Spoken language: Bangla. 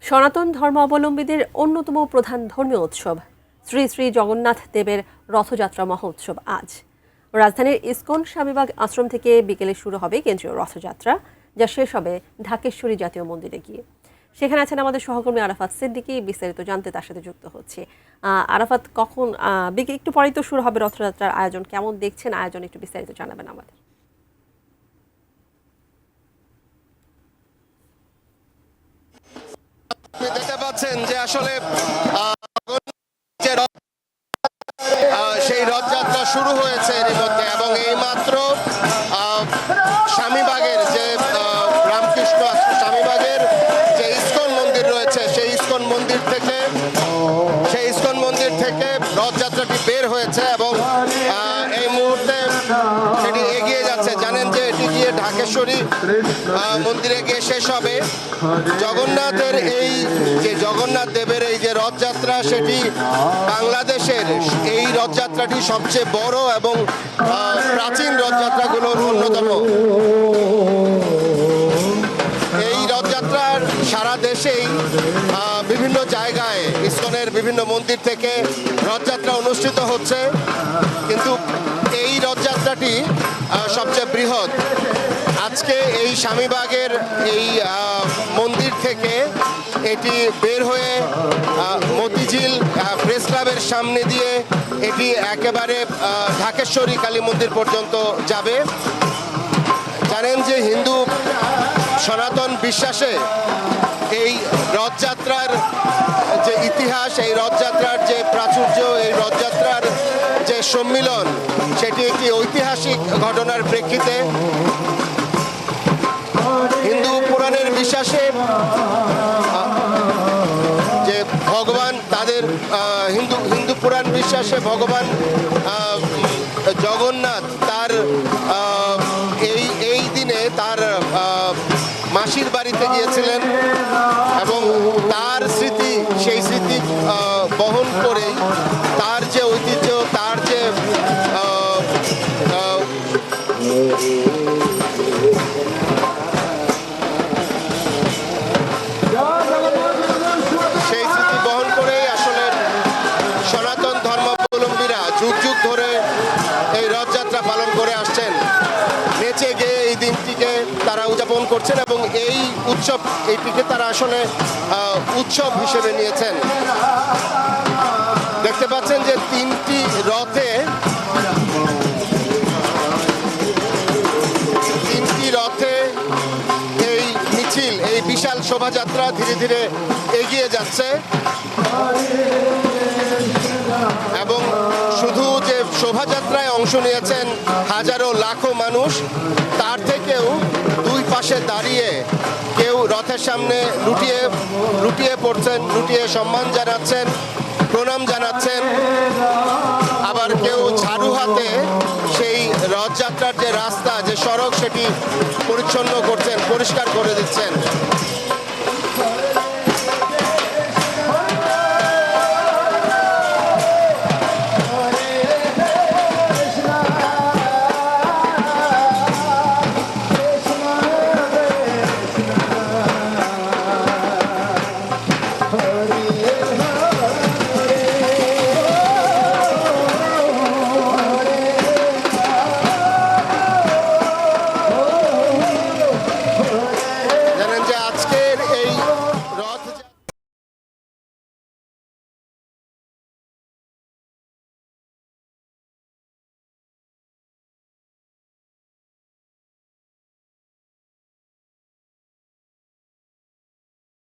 সনাতন ধর্মাবলম্বীদের অন্যতম প্রধান ধর্মীয় উৎসব শ্রী শ্রী জগন্নাথ দেবের রথযাত্রা মহোৎসব আজ রাজধানীর ইসকন স্বামীবাগ আশ্রম থেকে বিকেলে শুরু হবে কেন্দ্রীয় রথযাত্রা, যা শেষ হবে ঢাকেশ্বরী জাতীয় মন্দিরে গিয়ে। সেখানে আছেন আমাদের সহকর্মী আরাফাত সিদ্দিকী। বিস্তারিত জানতে তার সাথে যুক্ত হচ্ছে। আরাফাত, কখন একটু পরেই তো শুরু হবে রথযাত্রার আয়োজন, কেমন দেখছেন আয়োজন, একটু বিস্তারিত জানাবেন আমাদের। দেখতে পাচ্ছেন যে আসলে সেই রথযাত্রা শুরু হয়েছে এর মধ্যে, এবং এই মাত্র স্বামীবাগের যে রামকৃষ্ণ স্বামীবাগের যে ইসকন মন্দির রয়েছে, সেই ইসকন মন্দির থেকে রথযাত্রাটি বের হয়েছে এবং এই মুহূর্তে সেটি এগিয়ে যাচ্ছে। জানেন যে এটি গিয়ে ঢাকেশ্বরী মন্দিরে গিয়ে শেষ হবে। জগন্নাথের জগন্নাথ দেবের এই যে রথযাত্রা, সেটি বাংলাদেশের এই রথযাত্রাটি সবচেয়ে বড় এবং প্রাচীন রথযাত্রাগুলোর অন্যতম। এই রথযাত্রার সারা দেশেই বিভিন্ন জায়গায় ইসকনের বিভিন্ন মন্দির থেকে রথযাত্রা অনুষ্ঠিত হচ্ছে, কিন্তু এই রথযাত্রাটি সবচেয়ে বৃহৎ। আজকে এই স্বামীবাগের এই মন্দির থেকে এটি বের হয়ে মতিঝিল প্রেস ক্লাবের সামনে দিয়ে এটি একেবারে ঢাকেশ্বরী কালী মন্দির পর্যন্ত যাবে। জানেন যে হিন্দু সনাতন বিশ্বাসে এই রথযাত্রার যে ইতিহাস, এই রথযাত্রার যে প্রাচুর্য, এই রথযাত্রার যে সম্মিলন, সেটি একটি ঐতিহাসিক ঘটনার প্রেক্ষিতে হিন্দু পুরাণের বিশ্বাসে যে ভগবান তাদের হিন্দু পুরাণ বিশ্বাসে ভগবান জগন্নাথ তার এই দিনে তার মাসির বাড়িতে গিয়েছিলেন এবং তার স্মৃতি, সেই স্মৃতি বহন করেই তার যে ঐতিহ্য, তার যে সেই স্মৃতি বহন করেই আসলে সনাতন ধর্মাবলম্বীরা যুগ যুগ ধরে এই রথযাত্রা পালন করে আসছেন। নেচে গিয়ে এই দিনটিকে তারা উদযাপন করছেন এবং এইটিকে তারা আসলে উৎসব হিসেবে নিয়েছেন। দেখতে পাচ্ছেন যে তিনটি রথে এই মিছিল, এই বিশাল শোভাযাত্রা ধীরে ধীরে এগিয়ে যাচ্ছে এবং শুধু যে শোভাযাত্রায় অংশ নিয়েছেন হাজারো লাখো মানুষ, তার থেকেও দুই পাশে দাঁড়িয়ে কেউ রথের সামনে লুটিয়ে পড়ছেন, লুটিয়ে সম্মান জানাচ্ছেন, প্রণাম জানাচ্ছেন, আবার কেউ ঝাড়ু হাতে সেই রথযাত্রার যে রাস্তা, যে সড়ক, সেটি পরিচ্ছন্ন করছেন, পরিষ্কার করে দিচ্ছেন।